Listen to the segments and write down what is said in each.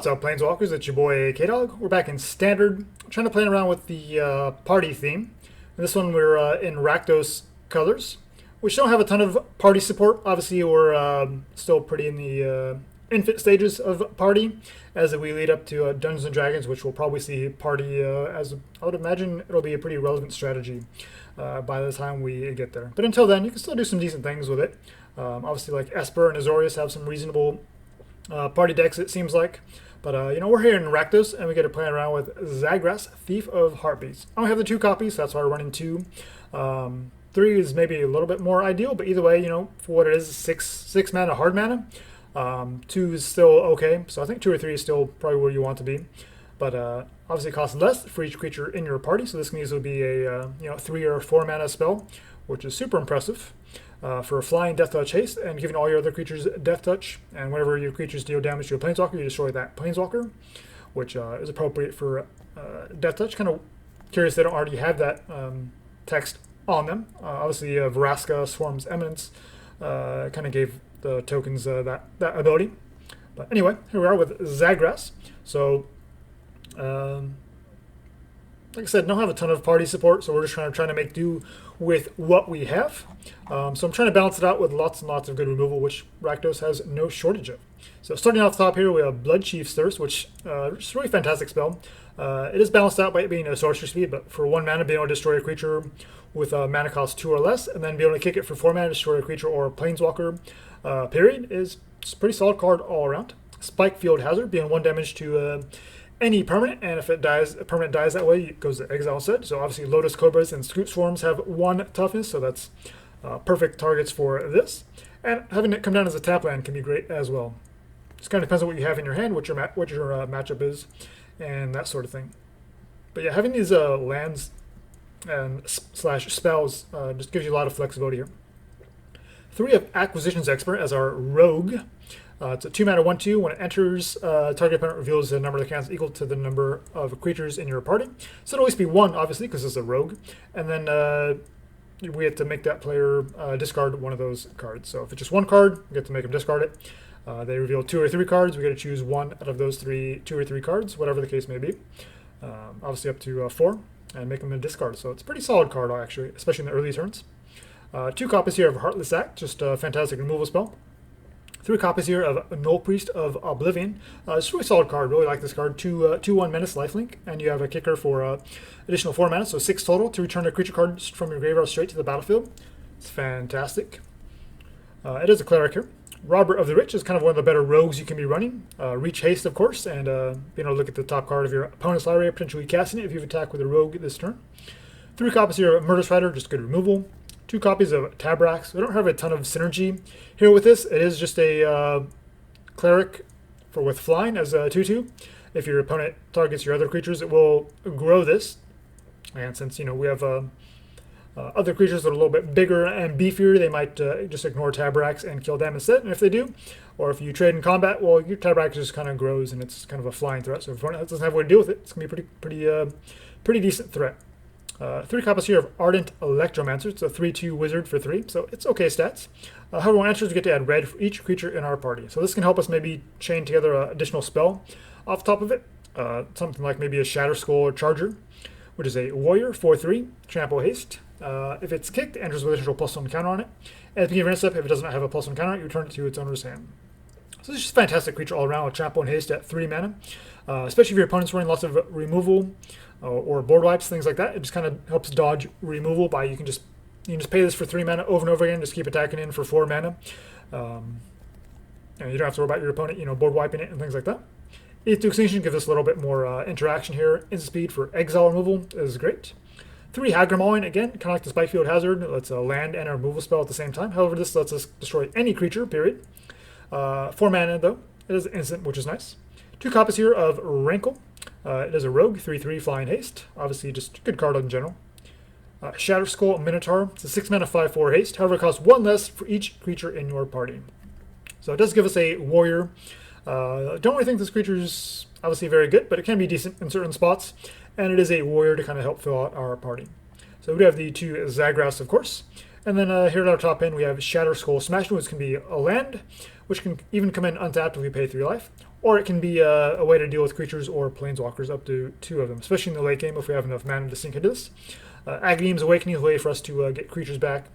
What's up, Planeswalkers? It's your boy K-Dog. We're back in Standard, trying to play around with the party theme. And this one we're in Rakdos colors, which don't have a ton of party support. Obviously, we're still pretty in the infant stages of party as we lead up to Dungeons & Dragons, which we'll probably see party as I would imagine it'll be a pretty relevant strategy by the time we get there. But until then, you can still do some decent things with it. Obviously, like Esper and Azorius have some reasonable party decks, it seems like. But, we're here in Rakdos, and we get to play around with Zagras, Thief of Heartbeats. I only have the 2 copies, so that's why we're running 2. 3 is maybe a little bit more ideal, but either way, for what it is, 6 mana, hard mana. 2 is still okay, so I think 2 or 3 is still probably where you want to be. But obviously it costs less for each creature in your party, so this can easily be a 3 or 4 mana spell, which is super impressive. For a flying Death Touch haste and giving all your other creatures Death Touch, and whenever your creatures deal damage to a Planeswalker, you destroy that Planeswalker, which is appropriate for Death Touch. Kind of curious they don't already have that text on them. Obviously, Vraska, Swarm's Eminence kind of gave the tokens that ability. But anyway, here we are with Zagras. So, like I said, don't have a ton of party support, so we're just trying to make do with what we have. So I'm trying to balance it out with lots and lots of good removal, which Rakdos has no shortage of. So starting off the top here, we have Bloodchief's Thirst, which is a really fantastic spell. It is balanced out by it being a sorcery speed, but for 1 mana, being able to destroy a creature with a mana cost 2 or less, and then be able to kick it for 4 mana, destroy a creature or a Planeswalker, period, is a pretty solid card all around. Spikefield Hazard, being 1 damage to any permanent, and if it dies, a permanent dies that way, it goes to exile instead. So obviously Lotus Cobras and Scoot Swarms have 1 toughness, so that's perfect targets for this. And having it come down as a tap land can be great as well. Just kind of depends on what you have in your hand, what your matchup is, and that sort of thing. But yeah, having these lands and slash spells just gives you a lot of flexibility here. 3 of Acquisitions Expert as our rogue. It's a 2 mana 1/2. When it enters, target opponent reveals the number of the cans equal to the number of creatures in your party. So it'll always be 1, obviously, because it's a rogue. And then we have to make that player discard one of those cards. So if it's just 1 card, we get to make them discard it. They reveal 2 or 3 cards. We get to choose 1 out of those 2 or 3 cards, whatever the case may be. Obviously up to 4, and make them a discard. So it's a pretty solid card, actually, especially in the early turns. 2 copies here of Heartless Act, just a fantastic removal spell. 3 copies here of Nullpriest of Oblivion. It's a really solid card. Really like this card. 2/1 Menace lifelink, and you have a kicker for additional 4 mana, so 6 total to return a creature card from your graveyard straight to the battlefield. It's fantastic. It is a cleric here. Robber of the Rich is kind of one of the better rogues you can be running. Reach haste, of course, and being able to look at the top card of your opponent's library, potentially casting it if you attack with a rogue this turn. 3 copies here of Murderous Rider, just good removal. 2 copies of Taborax. We don't have a ton of synergy here with this. It is just a cleric with flying as a 2/2. If your opponent targets your other creatures, it will grow this. And since we have other creatures that are a little bit bigger and beefier, they might just ignore Taborax and kill them instead. And if they do, or if you trade in combat, well, your Taborax just kind of grows and it's kind of a flying threat. So if your opponent doesn't have a way to deal with it, it's gonna be pretty decent threat. 3 copies here of Ardent Electromancer. It's a 3/2 wizard for 3, so it's okay stats. However, when enters, we get to add red for each creature in our party. So this can help us maybe chain together an additional spell off the top of it. Something like maybe a Shatterskull Charger, which is a warrior 4/3, trample haste. If it's kicked, it enters with additional +1 counter on it. And at the beginning of your end step, if it doesn't have a +1 counter on it, you return it to its owner's hand. So this is just a fantastic creature all around with trample and haste at 3 mana. Especially if your opponent's running lots of removal or board wipes, things like that. It just kind of helps dodge removal by you can just pay this for 3 mana over and over again, just keep attacking in for 4 mana. And you don't have to worry about your opponent, board wiping it and things like that. 8th to Extinction gives us a little bit more interaction here. Instant speed for exile removal is great. 3 Hagra Mauling, again, kind of like the Spikefield Hazard. Let's land and a removal spell at the same time. However, this lets us destroy any creature, period. 4 mana, though. It is instant, which is nice. 2 copies here of Rankle. It is a rogue, 3/3 flying haste. Obviously, just a good card in general. Shatterskull Minotaur. It's a 6 mana 5/4 haste. However, it costs 1 less for each creature in your party. So it does give us a warrior. Don't really think this creature is obviously very good, but it can be decent in certain spots. And it is a warrior to kind of help fill out our party. So we do have the 2 Zagras, of course. And then here at our top end, we have Shatterskull Smashing, which can be a land, which can even come in untapped if we pay 3 life. or it can be a way to deal with creatures or planeswalkers, up to 2 of them, especially in the late game if we have enough mana to sink into this. Agadeem's Awakening is a way for us to get creatures back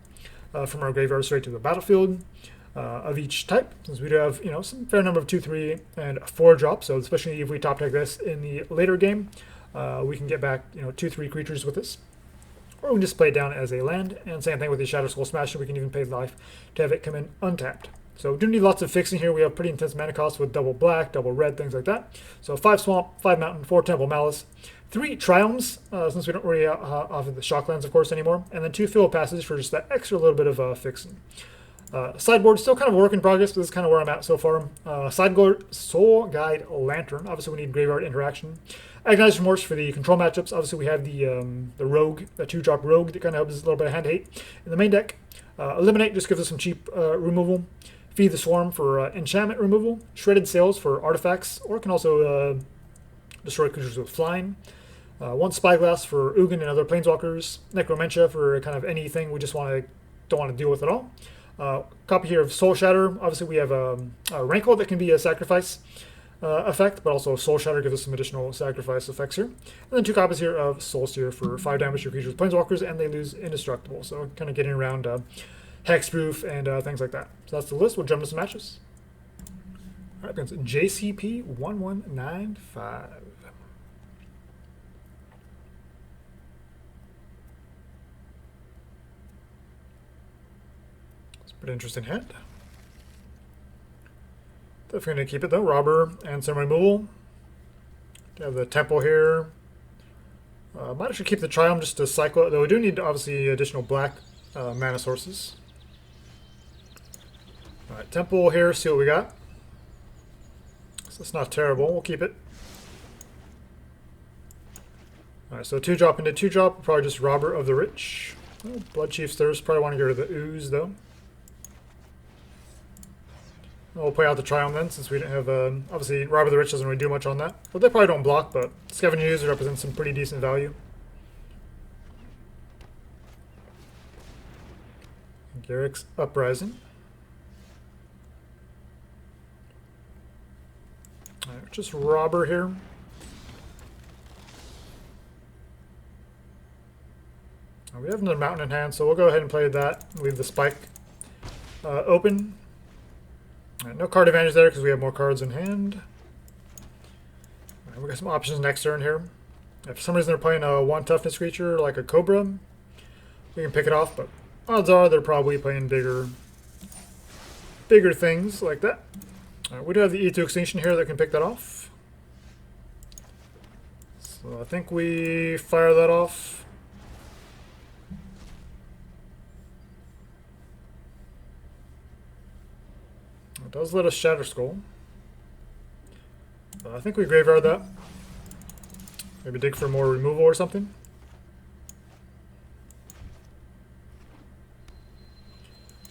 from our graveyard straight to the battlefield of each type, since we do have some fair number of 2, 3, and 4 drops. So especially if we top deck this in the later game, we can get back 2, 3 creatures with this. Or we can just play it down as a land, and same thing with the Shatterskull Smashing. We can even pay life to have it come in untapped. So we do need lots of fixing here. We have pretty intense mana costs with double black, double red, things like that. So 5 Swamp, 5 Mountain, 4 Temple of Malice, 3 Triomes, since we don't really have the Shocklands, of course, anymore, and then 2 Fabled Passage for just that extra little bit of fixing. Sideboard, still kind of a work in progress, but this is kind of where I'm at so far. Sideboard, Soul Guide Lantern. Obviously, we need graveyard interaction. Agonizing Remorse for the control matchups. Obviously, we have the Rogue, the 2-drop Rogue that kind of helps us a little bit of hand hate in the main deck. Eliminate just gives us some cheap removal. Feed the Swarm for enchantment removal. Shredded Sails for artifacts, or it can also destroy creatures with flying. 1 Spyglass for Ugin and other planeswalkers. Necromentia for kind of anything we just don't want to deal with at all. Copy here of Soul Shatter. Obviously, we have a Rankle that can be a sacrifice effect, but also Soul Shatter gives us some additional sacrifice effects here. And then 2 copies here of Soul Seer for 5 damage to creatures with planeswalkers, and they lose indestructible. So kind of getting around hexproof and things like that. So that's the list. We'll jump to some matches. All right, against JCP 1195. It's a pretty interesting hand. Definitely going to keep it though. Robber and some removal. Have the Temple here. Might actually keep the Triome just to cycle it, though we do need obviously additional black mana sources. Alright, Temple here, see what we got. So it's not terrible, we'll keep it. Alright, so 2-drop into 2-drop, probably just Robber of the Rich. Oh, Bloodchief's Thirst, probably want to get rid of the Ooze though. We'll play out the Triome then, since we didn't have, obviously Robber of the Rich doesn't really do much on that. But they probably don't block, but Scavenging Ooze represents some pretty decent value. Garrick's Uprising. Alright, just Robber here. We have another Mountain in hand, so we'll go ahead and play that. Leave the Spike open. Right, no card advantage there because we have more cards in hand. Right, we got some options next turn here. If for some reason they're playing a 1 toughness creature like a Cobra, we can pick it off, but odds are they're probably playing bigger things like that. Right, we do have the E2 Extinction here that can pick that off. So I think we fire that off. It does let us Shatterskull. I think we graveyard that. Maybe dig for more removal or something.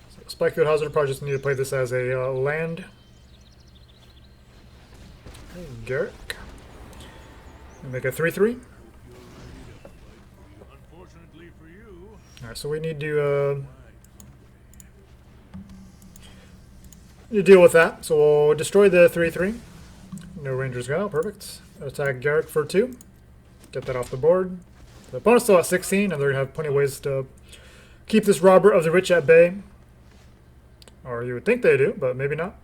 So Spikefield Hazard, probably just need to play this as a land. Okay, Garrick. And make a 3/3. Alright, so we need to deal with that. So we'll destroy the 3/3. No Rangers go. Perfect. Attack Garrick for 2. Get that off the board. The opponent's still at 16, and they're going to have plenty of ways to keep this Robber of the Rich at bay. Or you would think they do, but maybe not.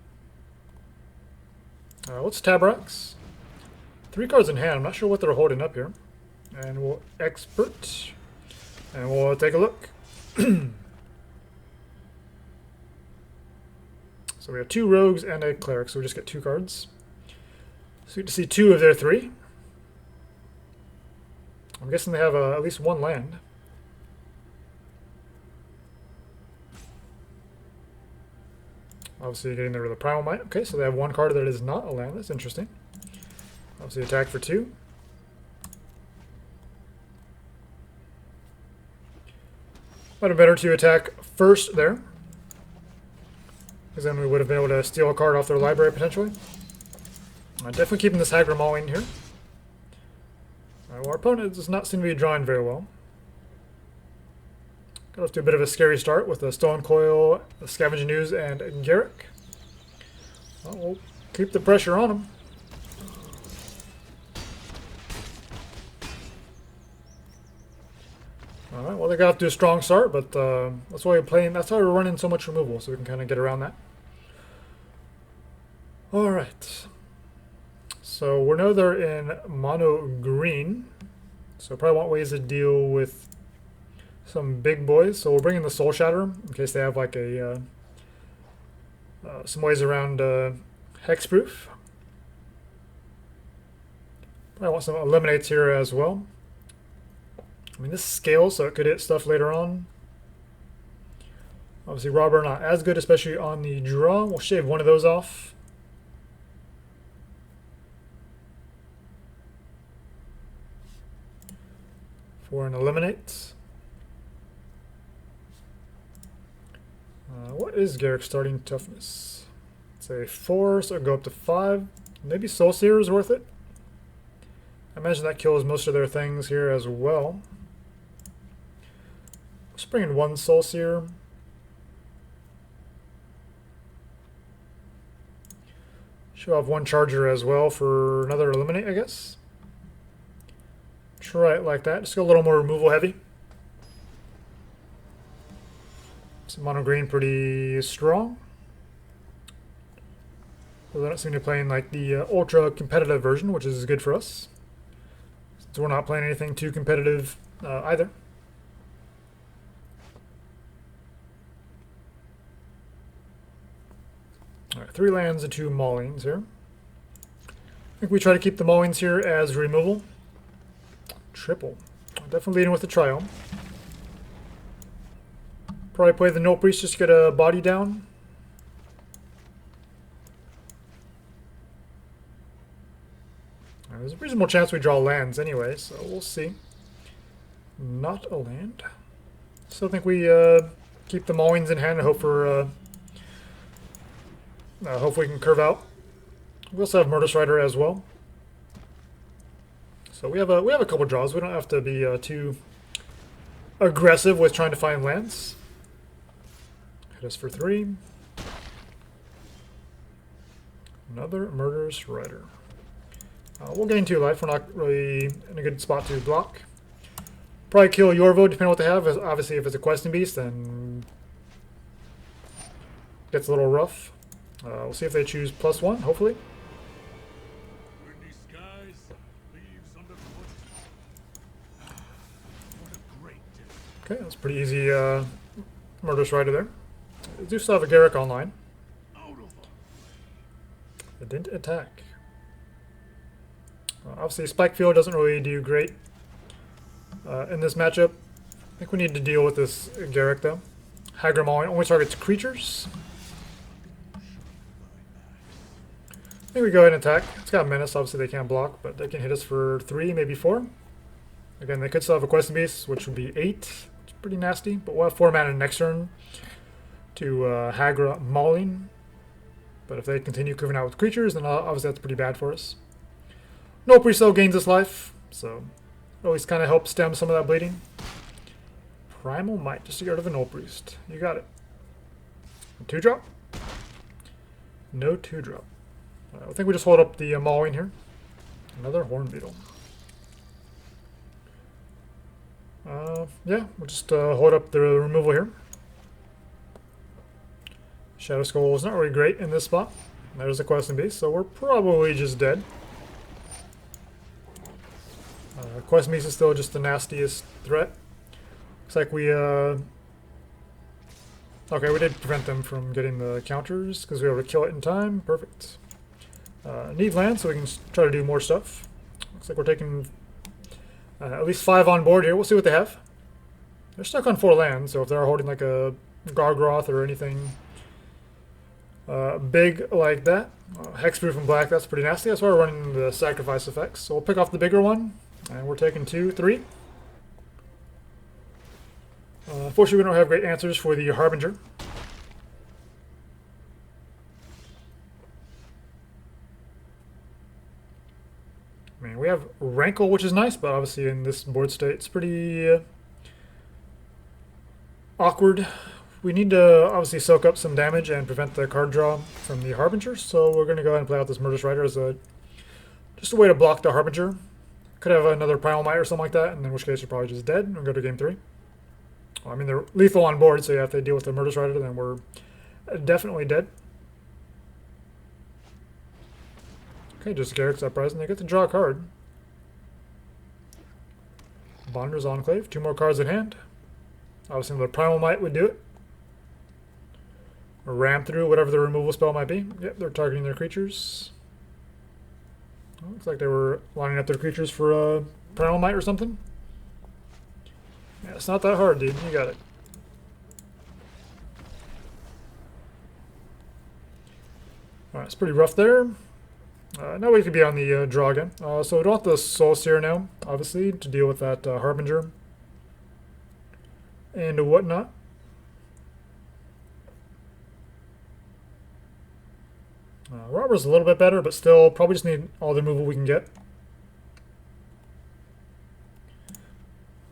What's Taborax? 3 cards in hand. I'm not sure what they're holding up here. And we'll Expert. And we'll take a look. So we have 2 Rogues and a Cleric, so we just get 2 cards. So we get to see 2 of their 3. I'm guessing they have at least 1 land. Obviously getting rid of the Primal Might. Okay, so they have 1 card that is not a land. That's interesting. Obviously attack for 2. Might have been better to attack first there, because then we would have been able to steal a card off their library potentially. Definitely keeping this Hagra Mauling here. Well, our opponent does not seem to be drawing very well. Got off to a bit of a scary start with the Stone Coil, the Scavenging Ooze, and Garrick. Well, we'll keep the pressure on him. All right. Well, they got off to a strong start, but that's why we're playing. That's why we're running so much removal, so we can kind of get around that. All right. So we know they're in mono green, so probably want ways to deal with some big boys. So we'll bring in the Soul Shatter in case they have like a some ways around hexproof. Probably want some eliminates here as well. I mean, this scales, so it could hit stuff later on. Obviously, Robber not as good, especially on the draw. We'll shave one of those off. For an eliminate. What is Garrick's starting toughness? It's a 4, so it'll go up to 5. Maybe Soul Seer is worth it. I imagine that kills most of their things here as well. Let's bring in one Soul Seer. Should have one Charger as well for another eliminate, I guess. Try it like that. Just go a little more removal heavy. Some mono green pretty strong. Well, they don't seem to be playing like the ultra competitive version, which is good for us. So we're not playing anything too competitive either. All right, 3 lands and 2 maulings here. I think we try to keep the maulings here as removal. Triple. Definitely leading with the Triome. Probably play the Nullpriest just to get a body down. There's a reasonable chance we draw lands anyway, so we'll see. Not a land. Still think we keep the maulings in hand and hope for hope we can curve out. We also have Murderous Rider as well. So we have a couple draws. We don't have to be too aggressive with trying to find lands. Hit us for 3. Another Murderous Rider. We'll gain 2 life. We're not really in a good spot to block. Probably kill Yorvo depending on what they have. Obviously, if it's a questing beast, then gets a little rough. We'll see if they choose +1, hopefully. Okay, that's pretty easy Murderous Rider there. I do still have a Garrick online. It didn't attack. Obviously, Spikefield doesn't really do great in this matchup. I think we need to deal with this Garrick though. Hagra Mauling only targets creatures. I think we go ahead and attack. It's got Menace, obviously they can't block, but they can hit us for 3, maybe 4. Again, they could still have a Questing Beast, which would be 8. It's pretty nasty, but we'll have 4 mana next turn to Hagra Mauling. But if they continue curving out with creatures, then obviously that's pretty bad for us. Nullpriest still gains this life, so always kind of helps stem some of that bleeding. Primal Might, just to get rid of a Nullpriest. You got it. A 2-drop? No 2-drop. I think we just hold up the Mauling here. Another Horn Beetle. Yeah, we'll just hold up the removal here. Shatterskull is not really great in this spot. There's a Questing Beast, so we're probably just dead. Questing Beast is still just the nastiest threat. Looks like we okay, we did prevent them from getting the counters because we were able to kill it in time. Perfect. Need land so we can try to do more stuff. Looks like we're taking at least 5 on board here. We'll see what they have. They're stuck on 4 lands, so if they're holding like a Gargroth or anything big like that, Hexproof and Black, that's pretty nasty. That's why we're running the sacrifice effects. So we'll pick off the bigger one, and we're taking 2, 3. Unfortunately, we don't have great answers for the Harbinger. I mean, we have Rankle, which is nice, but obviously in this board state, it's pretty awkward. We need to obviously soak up some damage and prevent the card draw from the Harbinger, so we're going to go ahead and play out this Murderous Rider as just a way to block the Harbinger. Could have another Primal Might or something like that, and in which case you're probably just dead and go to game 3. Well, I mean, they're lethal on board, so yeah, if they deal with the Murderous Rider, then we're definitely dead. Okay, just Garrick's Uprising. They get to draw a card. Bonder's Enclave. 2 more cards in hand. Obviously, the Primal Might would do it. Or ram through whatever the removal spell might be. Yep, they're targeting their creatures. Well, looks like they were lining up their creatures for a Primal Might or something. Yeah, it's not that hard, dude. You got it. Alright, it's pretty rough there. Now we could be on the draw again. So we don't want the Soul Seer now, obviously, to deal with that Harbinger and whatnot. Robber's a little bit better, but still probably just need all the removal we can get.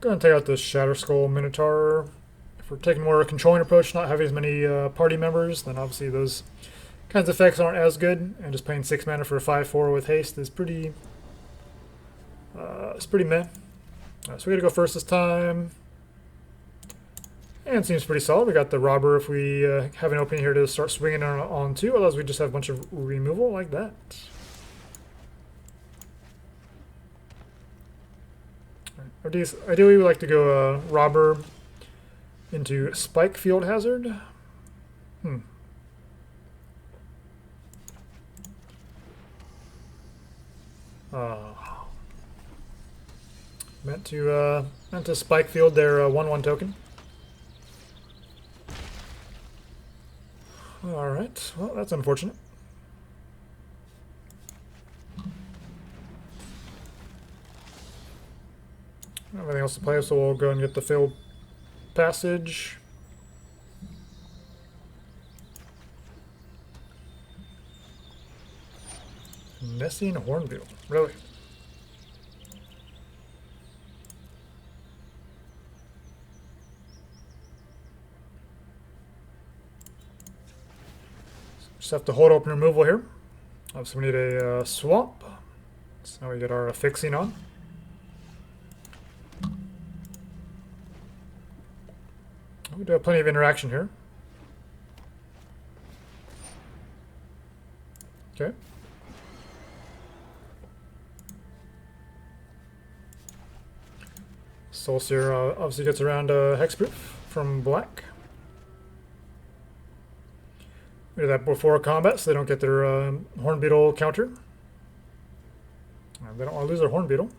Go ahead and take out the Shatterskull Minotaur. If we're taking more of a controlling approach, not having as many party members, then obviously those kinds of effects aren't as good, and just paying 6 mana for a 5/4 with haste is pretty. It's pretty meh. So we gotta go first this time, and it seems pretty solid. We got the robber if we have an opening here to start swinging on 2. Otherwise, we just have a bunch of removal like that. Ideally, we like to go robber into Spikefield Hazard. Meant to Spikefield their 1/1 token. All right. Well, that's unfortunate. Everything else to play, so we'll go and get the Fabled Passage. Nessian Hornbeetle. Really? Just have to hold open removal here. Obviously, we need a swamp. So now we get our fixing on. We do have plenty of interaction here. Okay. Soul Seer obviously gets around Hexproof from black. We do that before combat so they don't get their Hornbeetle counter. They don't want to lose their Hornbeetle.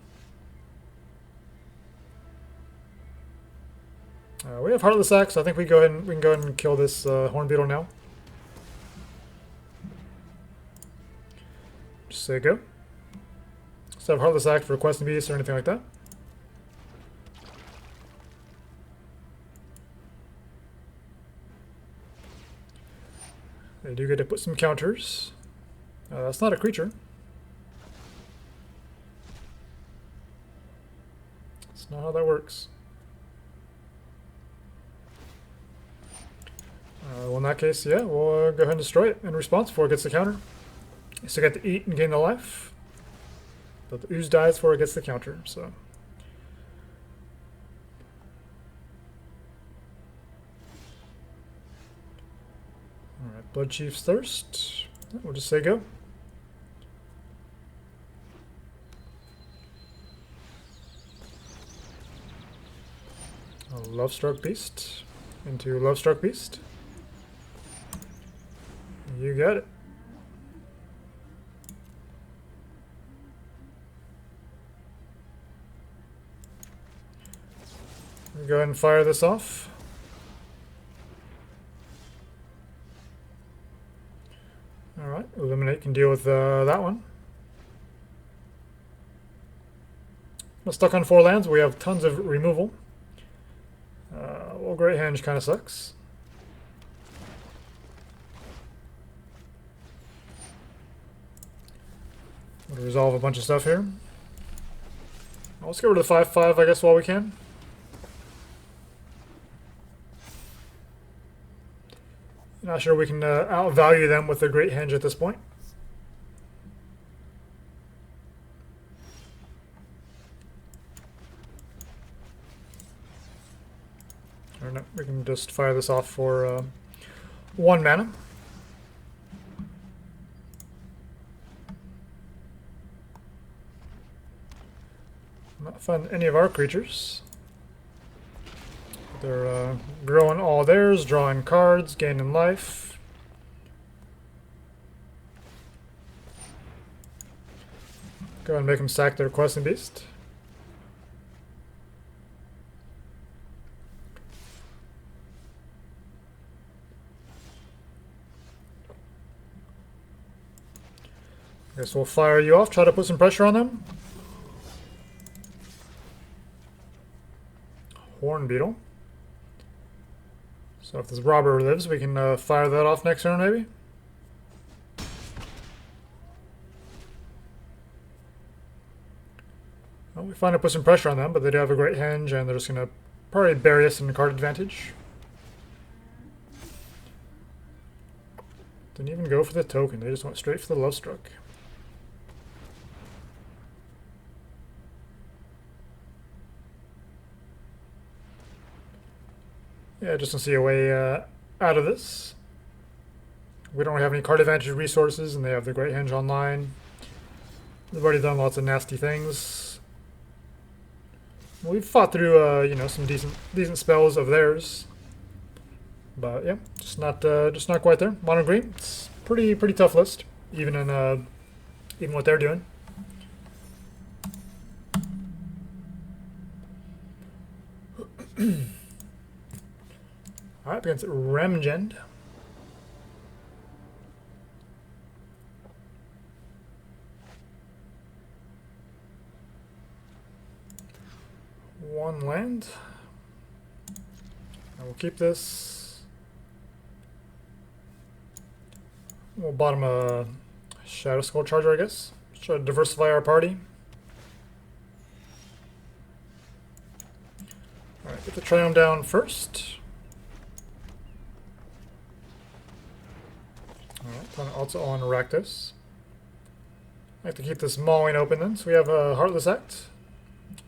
We have Heartless Act, so I think we can go ahead and kill this Hornbeetle now. Just say go. So have Heartless Act for Questing Beast or anything like that. They do get to put some counters. That's not a creature. That's not how that works. Well, in that case, yeah, we'll go ahead and destroy it in response before it gets the counter. You still get to eat and gain the life, but the ooze dies before it gets the counter, so. Alright, Bloodchief's Thirst. We'll just say go. A Lovestruck Beast into Lovestruck Beast. You got it. Go ahead and fire this off. Alright, Eliminate can deal with that one. We're stuck on 4 lands. We have tons of removal. Well, Great Henge kind of sucks. We'll resolve a bunch of stuff here. Well, let's get rid of the 5/5, I guess, while we can. Not sure we can outvalue them with the Great Henge at this point. Or no, we can just fire this off for 1 mana. Not fund any of our creatures. They're growing all theirs, drawing cards, gaining life. Go ahead and make them sack their Questing Beast. Guess we'll fire you off, try to put some pressure on them. Horn Beetle. So if this robber lives, we can fire that off next turn, maybe. Well, we finally put some pressure on them, but they do have a great hinge, and they're just going to probably bury us in the card advantage. Didn't even go for the token, they just went straight for the Love Struck. Yeah, just to see a way out of this. We don't have any card advantage resources, and they have the Great Hinge online. They've already done lots of nasty things. We've fought through, you know, some decent spells of theirs, but yeah, just not quite there. Mono green, it's pretty tough list, even in even what they're doing. Alright, against Remgend. One land. I will keep this. We'll bottom a Shatterskull Charger, I guess. Try to diversify our party. Alright, get the Triome down first. Alright, also on Rakdos. I like to keep this Mauling open then, so we have a Heartless Act.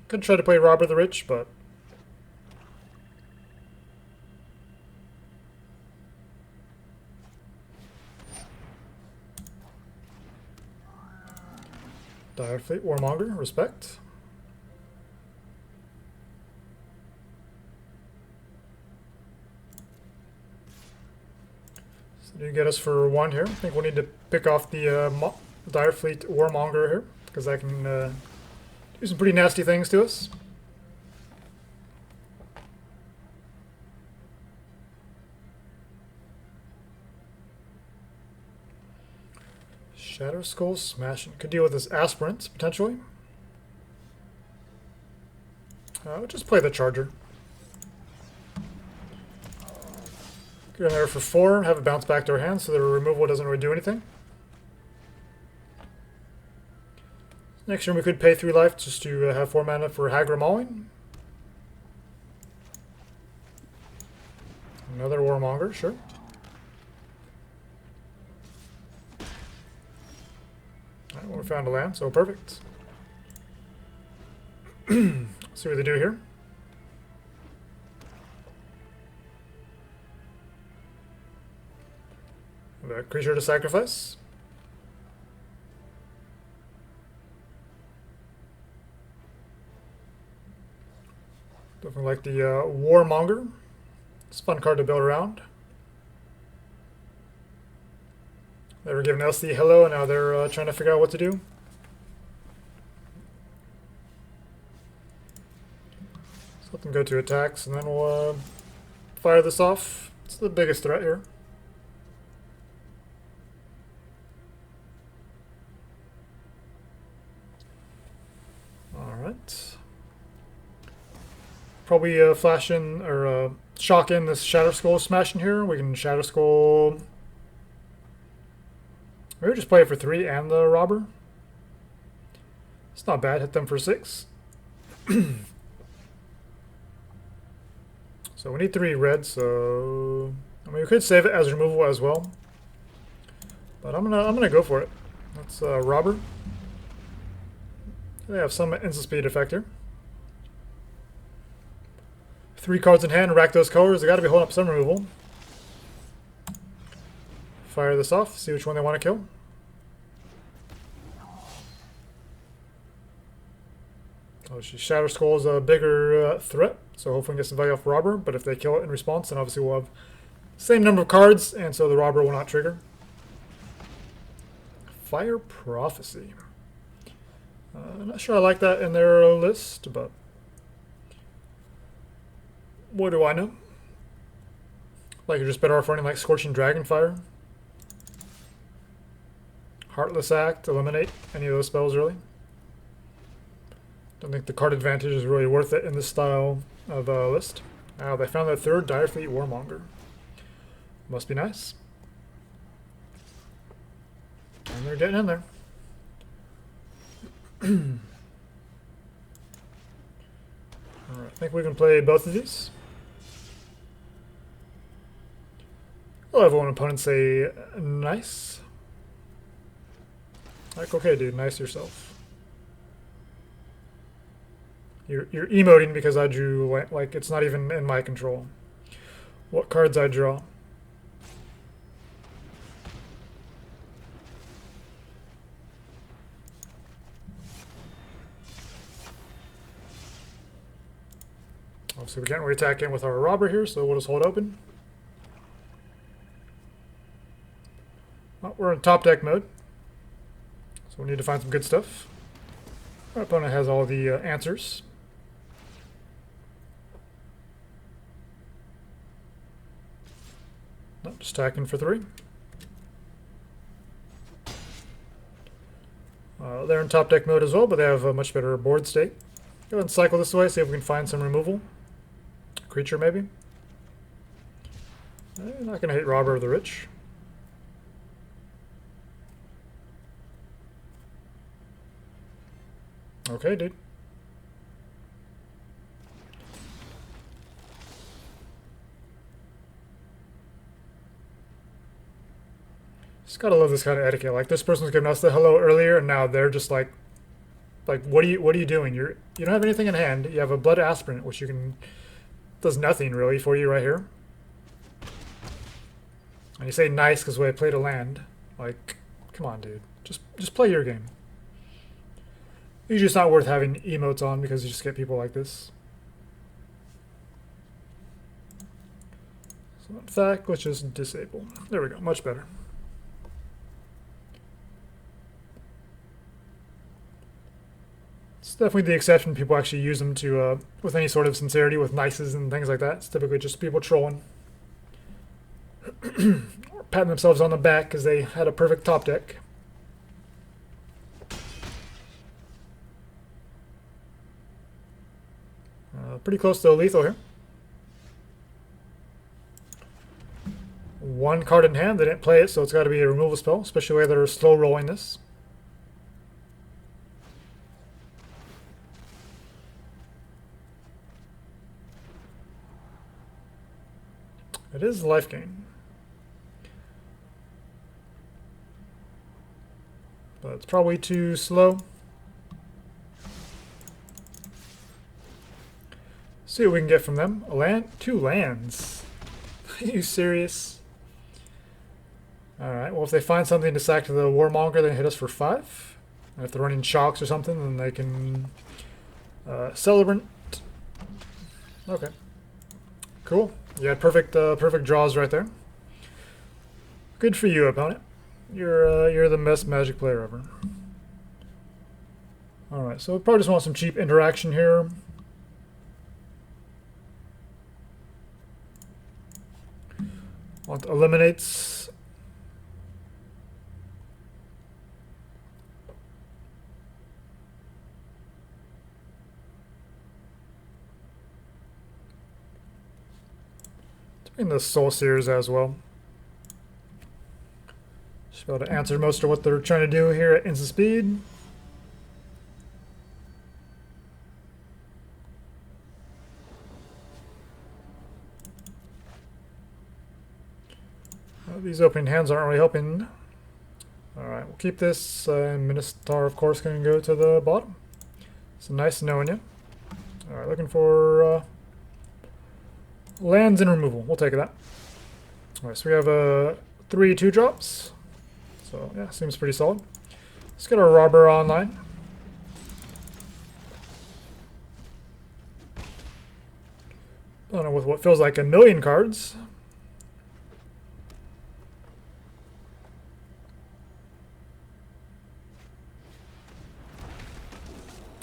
Could try to play Robber the Rich, but Direfleet Warmonger, respect. So you get us for 1 here. I think we'll need to pick off the Direfleet Warmonger here, because I can do some pretty nasty things to us. Shatterskull Smashing. Could deal with this Aspirant, potentially. We'll just play the Charger. Go in there for 4, have it bounce back to our hand, so the removal doesn't really do anything. Next turn we could pay 3 life just to have 4 mana for Hagra Mauling. Another Warmonger, sure. Alright, well, we found a land, so perfect. See what they do here. A creature to sacrifice. Definitely like the Warmonger. It's a fun card to build around. They were giving us the hello, and now they're trying to figure out what to do. So let them go to attacks, and then we'll fire this off. It's the biggest threat here. Alright. Probably flash in, or shock in this Shatterskull Smashing here. We can Shatterskull. Maybe just play it for 3 and the Robber. It's not bad, hit them for 6. So we need 3 red, so I mean we could save it as removal as well. But I'm gonna go for it. That's Robber. They have some instant speed effect here. 3 cards in hand, rack those colors. They got to be holding up some removal. Fire this off, see which one they want to kill. Oh, Shatterskull is a bigger threat, so hopefully we can get some value off Robber, but if they kill it in response, then obviously we'll have the same number of cards, and so the Robber will not trigger. Fire Prophecy. I'm not sure I like that in their list, but what do I know? Like you're just better off running like Scorching Dragonfire. Heartless Act, eliminate any of those spells really. Don't think the card advantage is really worth it in this style of list. Now they found their 3rd Direfleet Warmonger. Must be nice. And they're getting in there. Alright, I think we can play both of these. I'll have one opponent say nice. Like, okay, dude, nice yourself. You're emoting because I drew, like, it's not even in my control. What cards I draw. Obviously, we can't really attack in with our Robber here, so we'll just hold open. Well, we're in top deck mode, so we need to find some good stuff. Our opponent has all the answers. Nope, just attacking for 3. They're in top deck mode as well, but they have a much better board state. Go ahead and cycle this way, see if we can find some removal. Creature, maybe? Not going to hate Robber of the Rich. Okay, dude. Just gotta love this kind of etiquette. Like, this person was giving us the hello earlier, and now they're just like, what are you doing? You don't have anything in hand. You have a Blood Aspirant, which you can does nothing really for you right here. And you say nice because I played a land. Like, come on, dude. Just play your game. Usually it's not worth having emotes on because you just get people like this. So in fact, let's just disable. There we go, much better. It's definitely the exception. People actually use them to, with any sort of sincerity, with nices and things like that. It's typically just people trolling. Or patting themselves on the back because they had a perfect top deck. Pretty close to lethal here. 1 card in hand, they didn't play it, so it's got to be a removal spell, especially the way they're slow rolling this. It is life gain. But it's probably too slow. See what we can get from them. A land? 2 lands. Are you serious? Alright, well if they find something to sack to the Warmonger, then hit us for 5. And if they're running Chalks or something, then they can Celebrant. Okay. Cool. You had perfect draws right there. Good for you, opponent. You're the best Magic player ever. Alright, so we probably just want some cheap interaction here. Want eliminates. Taking the Soul Seers as well. Just be able to answer most of what they're trying to do here at instant speed. These opening hands aren't really helping. Alright, we'll keep this. Minotaur, of course, can go to the bottom. So nice knowing you. Alright, looking for Lands and removal. We'll take that. Alright, so we have 3 2-drops. So, yeah, seems pretty solid. Let's get our Robber online. I don't know, with what feels like a million cards.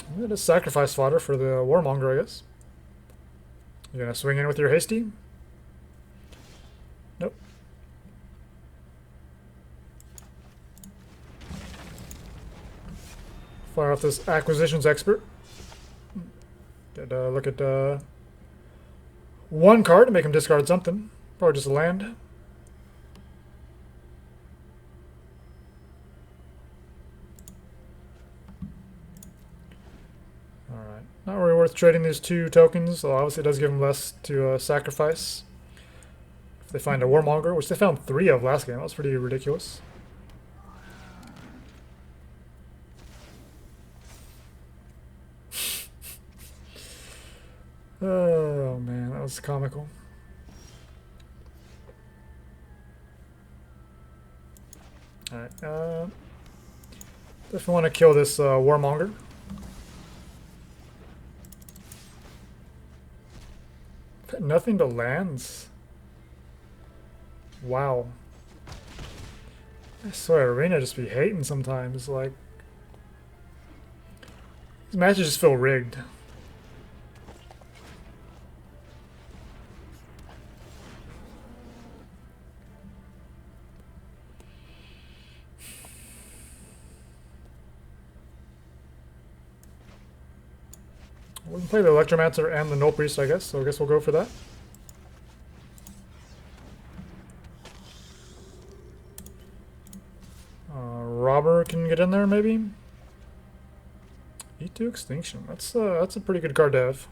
I'm going to sacrifice fodder for the Warmonger, I guess. You're going to swing in with your Hasty? Nope. Fire off this Acquisitions Expert. Get a look at one card to make him discard something. Probably just a land. Alright. Not really worth trading these 2 tokens, so obviously it does give them less to sacrifice. If they find a Warmonger, which they found 3 of last game, that was pretty ridiculous. Oh man, that was comical. Alright, definitely want to kill this Warmonger. Nothing but lands. Wow. I swear, Arena just be hating sometimes. Like, these matches just feel rigged. We can play the Electromancer and the Nullpriest, I guess, so I guess we'll go for that. Robber can get in there, maybe? E2 Extinction. That's a pretty good card to have.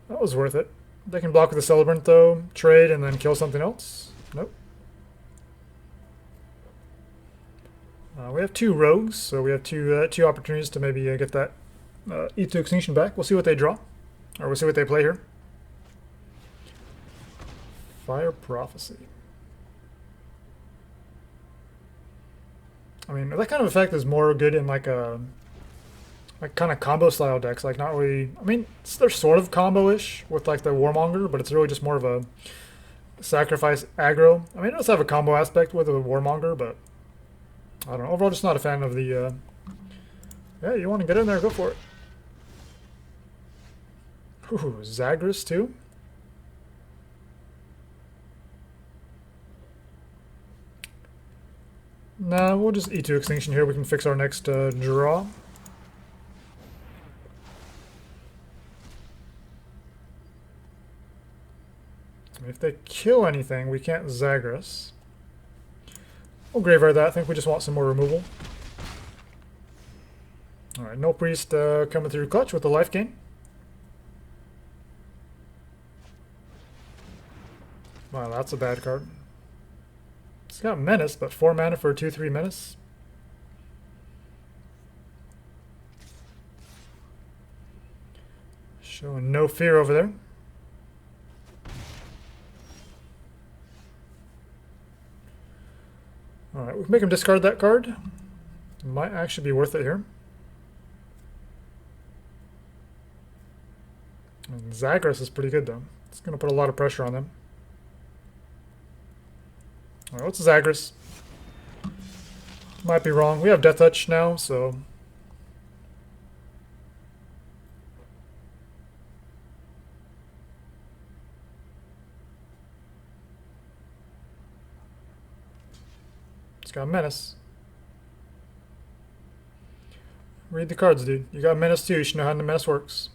That was worth it. They can block with the Celebrant, though, trade, and then kill something else. Nope. We have 2 rogues, so we have two opportunities to maybe get that E2 Extinction back. We'll see what they draw. Or we'll see what they play here. Fire Prophecy. I mean, that kind of effect is more good in like kind of combo style decks. Like not really. I mean, they're sort of combo-ish with like the Warmonger, but it's really just more of a sacrifice aggro. I mean, it does have a combo aspect with the Warmonger, but I don't know. Overall, just not a fan of the. Yeah, you want to get in there, go for it. Ooh, Zagras too. Nah, we'll just E2 Extinction here. We can fix our next draw. If they kill anything, we can't Zagras. We'll graveyard that. I think we just want some more removal. Alright, Nullpriest coming through clutch with the life gain. Wow, that's a bad card. It's got Menace, but 4 mana for a 2/3 Menace. Showing no fear over there. Alright, we can make him discard that card. Might actually be worth it here. And Zagras is pretty good though. It's going to put a lot of pressure on them. Alright, what's Zagras? Might be wrong. We have Death Touch now, so... It's got Menace. Read the cards, dude. You got Menace too. You should know how the Menace works.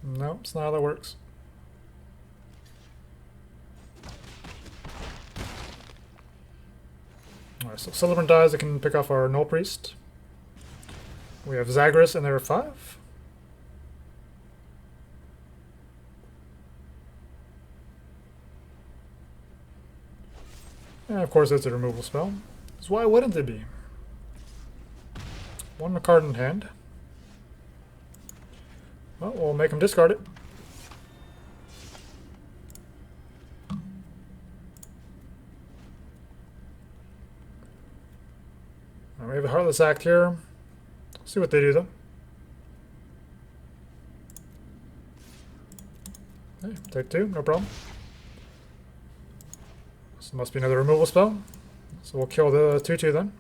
No, it's not how that works. Alright, so Celebrant dies, I can pick off our Nullpriest. We have Zagras, and there are 5. And of course it's a removal spell. So why wouldn't it be? 1 card in hand. Well, we'll make him discard it. We have a Heartless Act here. See what they do though. Okay, take 2, no problem. This must be another removal spell. So we'll kill the 2/2 then.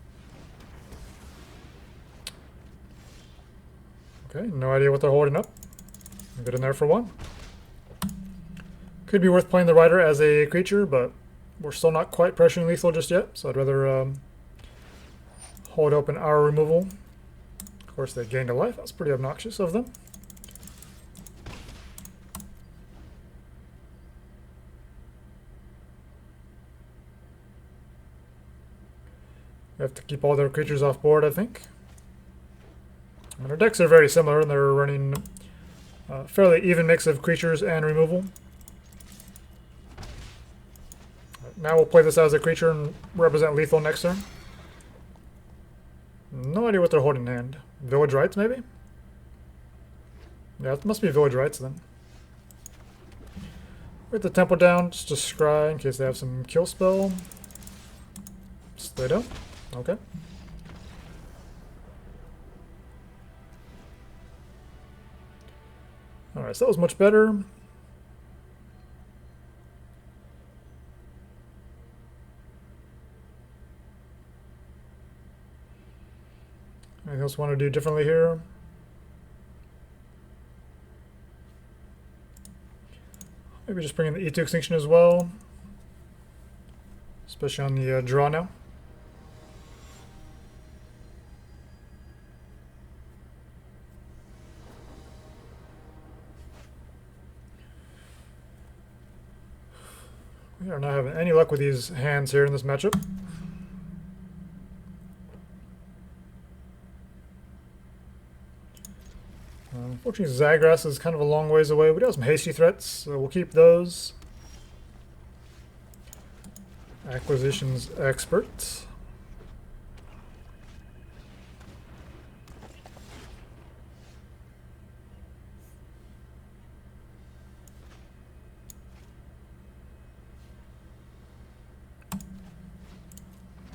Okay, no idea what they're holding up. Get in there for 1. Could be worth playing the Rider as a creature, but we're still not quite pressuring lethal just yet, so I'd rather hold open our removal. Of course, they gained a life. That's pretty obnoxious of them. We have to keep all their creatures off board, I think. And their decks are very similar, and they're running a fairly even mix of creatures and removal. Now we'll play this as a creature and represent lethal next turn. No idea what they're holding in hand. Village Rites, maybe? Yeah, it must be Village Rites then. Write the Temple down just to scry in case they have some kill spell. They don't? Okay. Alright, so that was much better. Anything else want to do differently here? Maybe just bring in the E2 Extinction as well. Especially on the draw now. We are not having any luck with these hands here in this matchup. Unfortunately, Zagras is kind of a long ways away. We do have some hasty threats, so we'll keep those. Acquisitions Expert.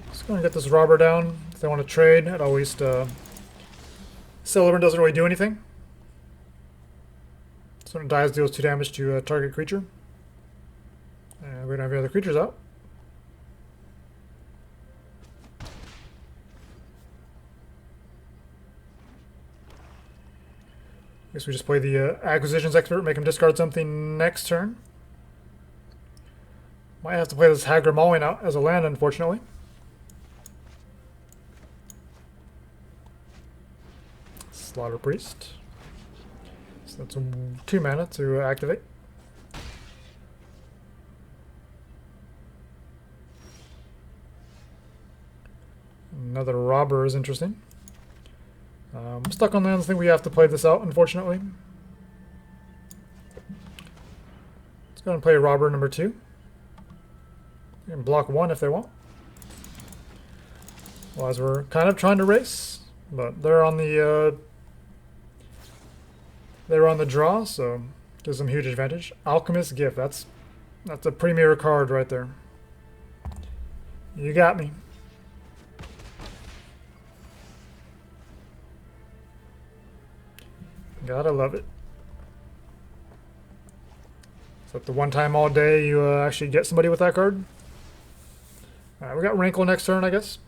Let's go and get this robber down. If they want to trade, at least Celebrant doesn't really do anything. So when it dies, deals 2 damage to a target creature. And we don't have any other creatures out. Guess we just play the Acquisitions Expert, make him discard something next turn. Might have to play this Hagra Mauling out as a land, unfortunately. Slaughter Priest. So that's 2 mana to activate. Another robber is interesting. Stuck on lands, I think we have to play this out, unfortunately. Let's go and play robber number 2. They can block 1 if they want. Well, as we're kind of trying to race, but they're on the draw, so gives them huge advantage. Alchemist's Gift, that's a premier card right there. You got me. Gotta love it. Is that the one time all day you actually get somebody with that card? Alright, we got Rankle next turn, I guess.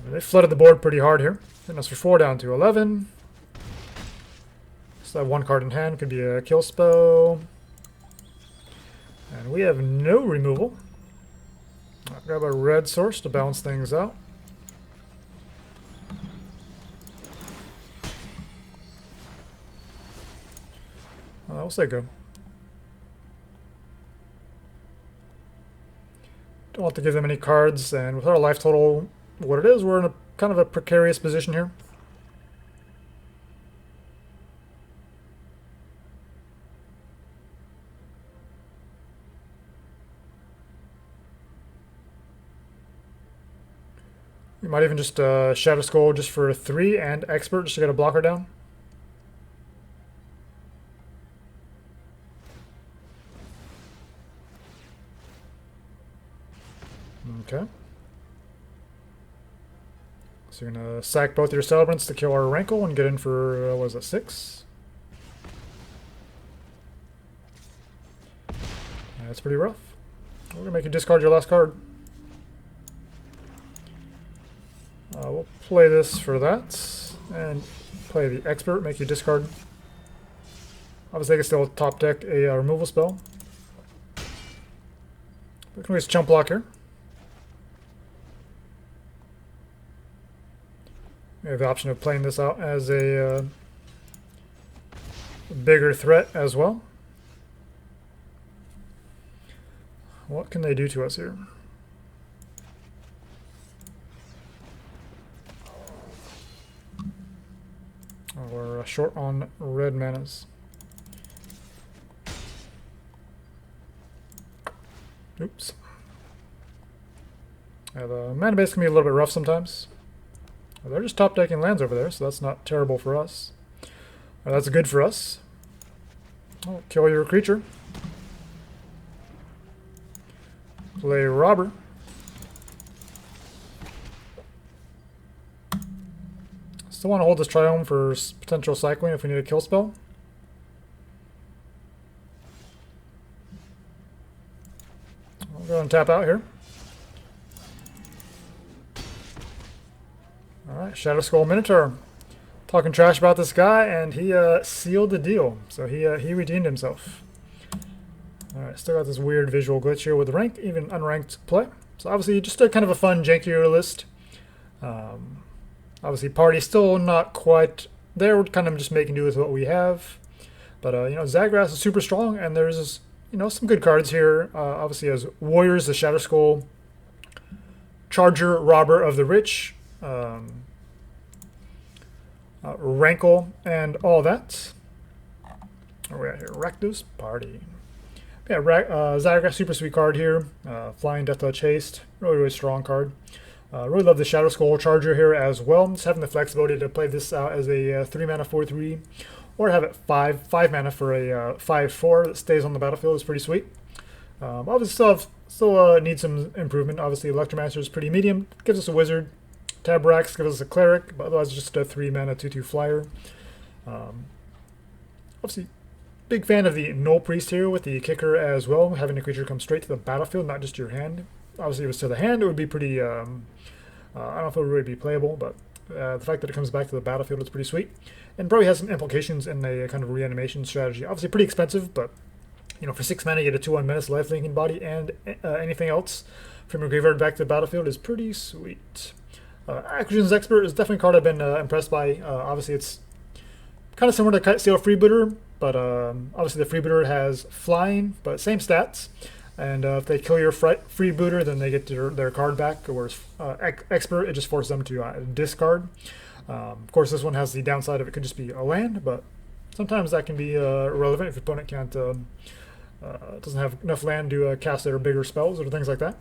They flooded the board pretty hard here. Getting us for 4 down to 11. Still have 1 card in hand. Could be a kill spell. And we have no removal. I'll grab a red source to balance things out. We'll say go. Don't want to give them any cards, and with our life total what it is, we're in a kind of a precarious position here. We might even just Shatterskull just for 3 and Expert just to get a blocker down. Okay. So you're going to sack both your Celebrants to kill our Rankle and get in for, what was it, 6? That's pretty rough. We're going to make you discard your last card. We'll play this for that. And play the Expert, make you discard. Obviously, I can still top deck a removal spell. We can use Chump Block here. We have the option of playing this out as a bigger threat as well. What can they do to us here? Oh, we're short on red manas. Oops. Yeah, the mana base can be a little bit rough sometimes. Well, they're just top decking lands over there, so that's not terrible for us. That's good for us. Oh, kill your creature. Play Robber. Still want to hold this Triome for potential cycling if we need a kill spell. I'll go and tap out here. Alright, Shatterskull Minotaur. Talking trash about this guy, and he sealed the deal. So he redeemed himself. Alright, still got this weird visual glitch here with rank, even unranked play. So obviously just a kind of a fun, jankier list. Obviously party still not quite there. We're kind of just making do with what we have. But you know, Zagras is super strong, and there's some good cards here. Obviously as Warriors, the Shatterskull Charger, Robber of the Rich, Rankle, and all that. Where are we at here? Rakdos Party. Yeah, Zagras, super sweet card here. Flying, Death Touch, Haste. Really, really strong card. Really love the Shatterskull Charger here as well. Just having the flexibility to play this out as a 3-mana 4/3, or have it 5 mana for a 5/4 that stays on the battlefield is pretty sweet. Obviously, still need some improvement. Obviously, Electromancer is pretty medium. Gives us a Wizard. Taborax gives us a Cleric, but otherwise just a 3-mana 2/2 flyer. Obviously, big fan of the Nullpriest here with the kicker as well, having a creature come straight to the battlefield, not just your hand. Obviously, if it was to the hand, it would be pretty, I don't know if it would really be playable, but the fact that it comes back to the battlefield is pretty sweet. And probably has some implications in a kind of reanimation strategy. Obviously, pretty expensive, but for 6 mana, you get a 2/1 Menace, Lifelinking Body, and anything else from your graveyard back to the battlefield is pretty sweet. Acquisitions Expert is definitely a card I've been impressed by. Obviously, it's kind of similar to Steel Freebooter, but obviously the Freebooter has Flying, but same stats. And if they kill your Freebooter, then they get their card back. Whereas Expert, it just forces them to discard. Of course, this one has the downside of it could just be a land, but sometimes that can be relevant if your opponent doesn't have enough land to cast their bigger spells or things like that.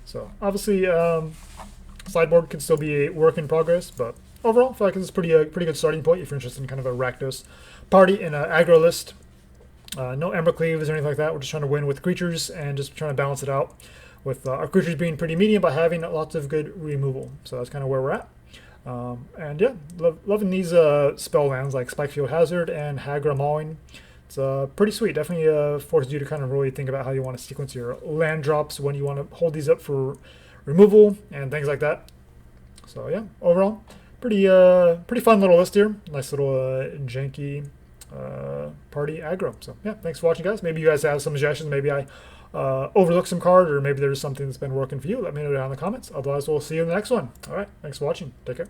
So obviously, Sideboard can still be a work in progress, but overall, I feel like it's a pretty good starting point if you're interested in kind of a Rakdos party in an aggro list. No Embercleaves or anything like that. We're just trying to win with creatures and just trying to balance it out with our creatures being pretty medium but having lots of good removal. So that's kind of where we're at. And yeah, loving these spell lands like Spikefield Hazard and Hagra Mauling. It's pretty sweet. Definitely forces you to kind of really think about how you want to sequence your land drops, when you want to hold these up for removal and things like that. So yeah, overall, pretty fun little list here. Nice little janky party aggro. So yeah, thanks for watching, guys. Maybe you guys have some suggestions. Maybe I overlooked some card, or maybe there's something that's been working for you. Let me know down in the comments. Otherwise, we'll see you in the next one. All right, thanks for watching. Take care.